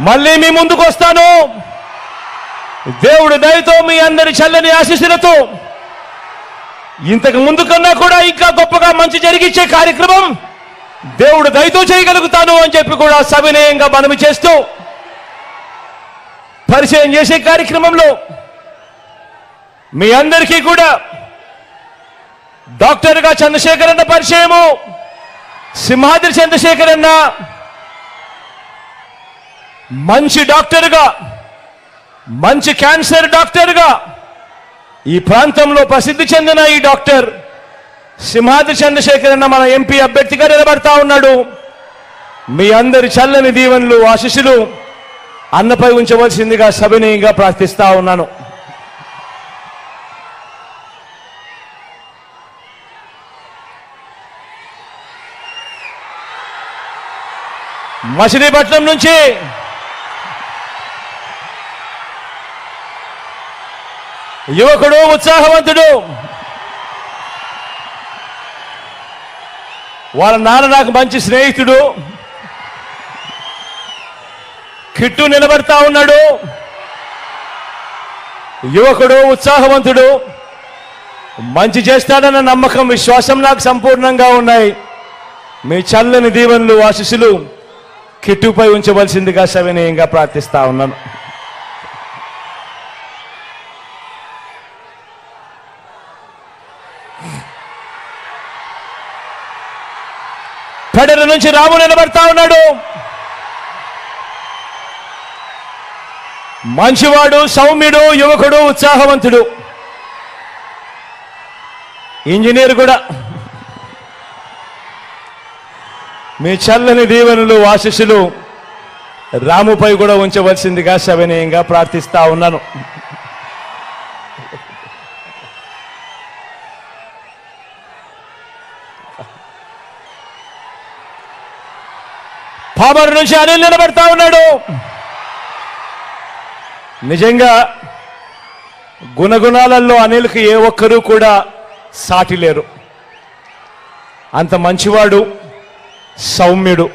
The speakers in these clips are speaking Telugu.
మళ్ళీ మీ ముందుకు వస్తాను. దేవుడి దయతో మీ అందరి చల్లని ఆశీస్సులతో ఇంతకు ముందు కన్నా కూడా ఇంకా గొప్పగా మంచి జరిగించే కార్యక్రమం దేవుడు దయతో చేయగలుగుతాను అని చెప్పి కూడా సవినయంగా మనవి చేస్తూ పరిచయం చేసే కార్యక్రమంలో మీ అందరికీ కూడా డాక్టర్గా చంద్రశేఖర్ అన్న పరిచయము. సింహాద్రి చంద్రశేఖర్ అన్న మంచి డాక్టర్గా, మంచి క్యాన్సర్ డాక్టర్గా ఈ ప్రాంతంలో ప్రసిద్ధి చెందిన ఈ డాక్టర్ సింహాద్రి చంద్రశేఖర్ అన్న మన ఎంపీ అభ్యర్థిగా నిలబడతా ఉన్నాడు. మీ అందరి చల్లని దీవెనలు ఆశీస్సులు అన్నపై ఉంచవలసిందిగా సవినయంగా ప్రార్థిస్తా ఉన్నాను. మచిలీపట్నం నుంచి యువకుడు, ఉత్సాహవంతుడు, వాళ్ళ నాన్న నాకు మంచి స్నేహితుడు, కిట్టు నిలబడతా ఉన్నాడు. యువకుడు, ఉత్సాహవంతుడు, మంచి చేస్తాడన్న నమ్మకం, విశ్వాసం నాకు సంపూర్ణంగా ఉన్నాయి. మీ చల్లని దీవెనలు ఆశీస్సులు కిట్టుపై ఉంచవలసిందిగా సవినయంగా ప్రార్థిస్తా ఉన్నాను. పెడల నుంచి రాము నిలబడతా ఉన్నాడు. మంచివాడు, సౌమ్యుడు, యువకుడు, ఉత్సాహవంతుడు, ఇంజనీర్ కూడా. మీ చల్లని దీవెనలు ఆశీస్సులు రాముపై కూడా ఉంచవలసిందిగా సవినయంగా ప్రార్థిస్తా ఉన్నాను. పామర్ నుంచి అనిల్ నిలబడతా ఉన్నాడు. నిజంగా గుణగుణాలలో అనిల్కి ఏ ఒక్కరూ కూడా సాటి లేరు. అంత మంచివాడు, సౌమ్యుడు.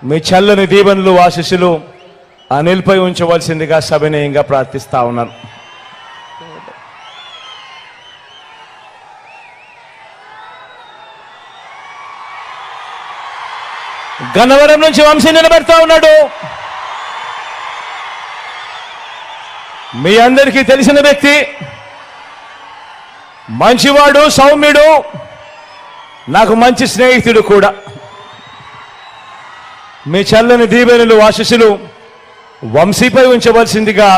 మీ చల్లని దీవెనలు ఆశీస్సులు అనిల్పై ఉంచవలసిందిగా సవినయంగా ప్రార్థిస్తా ఉన్నాను. గన్నవరం నుంచి వంశీ నిలబెడతా ఉన్నాడు. మీ అందరికీ తెలిసిన వ్యక్తి, మంచివాడు, సౌమ్యుడు, నాకు మంచి స్నేహితుడు కూడా. మీ చల్లని దీవెనలు ఆశీస్సులు వంశీపై ఉంచవలసిందిగా,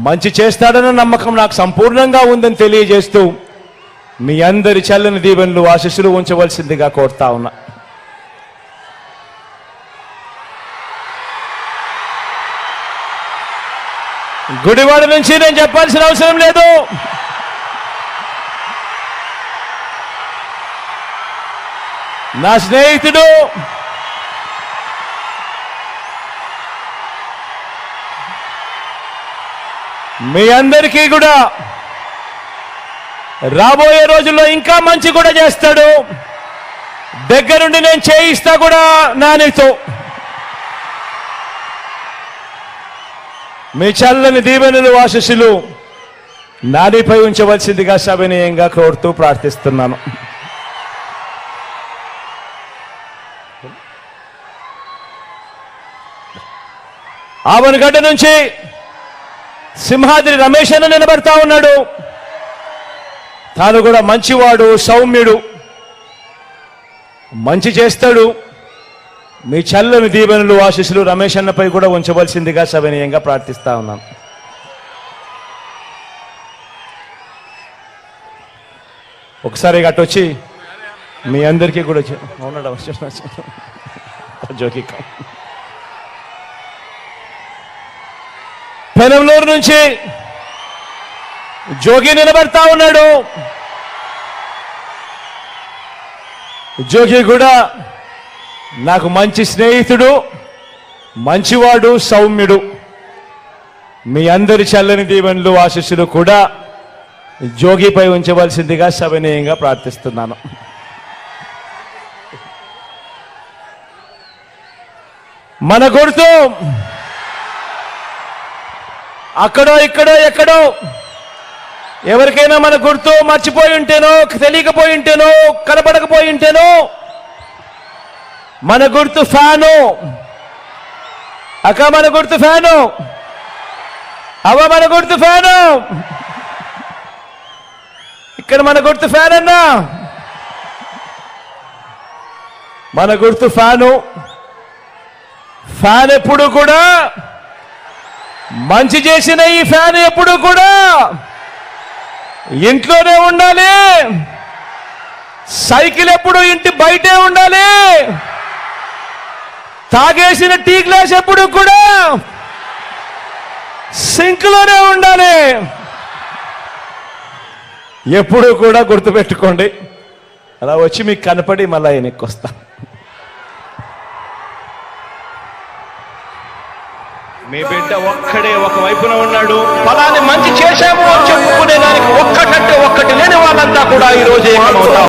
మంచి చేస్తాడన్న నమ్మకం నాకు సంపూర్ణంగా ఉందని తెలియజేస్తూ మీ అందరి చల్లని దీవెనలు ఆశీస్సులు ఉంచవలసిందిగా కోరుతా ఉన్నా. గుడివాడ నుంచి నేను చెప్పాల్సిన అవసరం లేదు. నా స్నేహితుడు, మీ అందరికీ కూడా రాబోయే రోజుల్లో ఇంకా మంచి కూడా చేస్తాడు. దగ్గరుండి నేను చేయిస్తా కూడా నానితో. మీ చల్లని దీవెనలు ఆశీస్సులు నానిపై ఉంచవలసిందిగా సవినయంగా కోరుతూ ప్రార్థిస్తున్నాను. ఆవనగడ్డ నుంచి సింహాద్రి రమేష్ అన్న నిలబడతా ఉన్నాడు. తాను కూడా మంచివాడు, సౌమ్యుడు, మంచి చేస్తాడు. మీ చల్లని దీవెనలు ఆశీస్సులు రమేష్ అన్నపై కూడా ఉంచవలసిందిగా సవినయంగా ప్రార్థిస్తా ఉన్నాను. ఒకసారి గట్టొచ్చి మీ అందరికీ కూడా జోకి పెనంలూరు నుంచి జోగి నిలబడతా ఉన్నాడు. జోగి కూడా నాకు మంచి స్నేహితుడు, మంచివాడు, సౌమ్యుడు. మీ అందరి చల్లని దీవెనలు ఆశీస్సులు కూడా జోగిపై ఉంచవలసిందిగా సవినయంగా ప్రార్థిస్తున్నాను. మన గుర్తు అక్కడో ఇక్కడో ఎక్కడో ఎవరికైనా మన గుర్తు మర్చిపోయి ఉంటేనో, తెలియకపోయి ఉంటేనో, కనపడకపోయి ఉంటేనో, మన గుర్తు ఫ్యాను. అక్క మన గుర్తు ఫ్యాను, అవ్వ మన గుర్తు ఫ్యాను, ఇక్కడ మన గుర్తు ఫ్యాన్ అన్నా, మన గుర్తు ఫ్యాను. ఫ్యాన్ ఎప్పుడు కూడా మంచి చేసిన ఈ ఫ్యాన్ ఎప్పుడు కూడా ఇంట్లోనే ఉండాలి. సైకిల్ ఎప్పుడు ఇంటి బయటే ఉండాలి. తాగేసిన టీ గ్లాస్ ఎప్పుడు కూడా సింక్లోనే ఉండాలి. ఎప్పుడు కూడా గుర్తుపెట్టుకోండి. అలా వచ్చి మీకు కనపడి మళ్ళా వెనక్కి వస్తా. మీ బిడ్డ ఒక్కడే ఒక వైపున ఉన్నాడు. ఫలాన్ని మంచి చేశాము అని చెప్పుకునే దానికి ఒక్కటంటే ఒక్కటి లేని వాళ్ళంతా కూడా ఈ రోజు ఏకమవుతాం.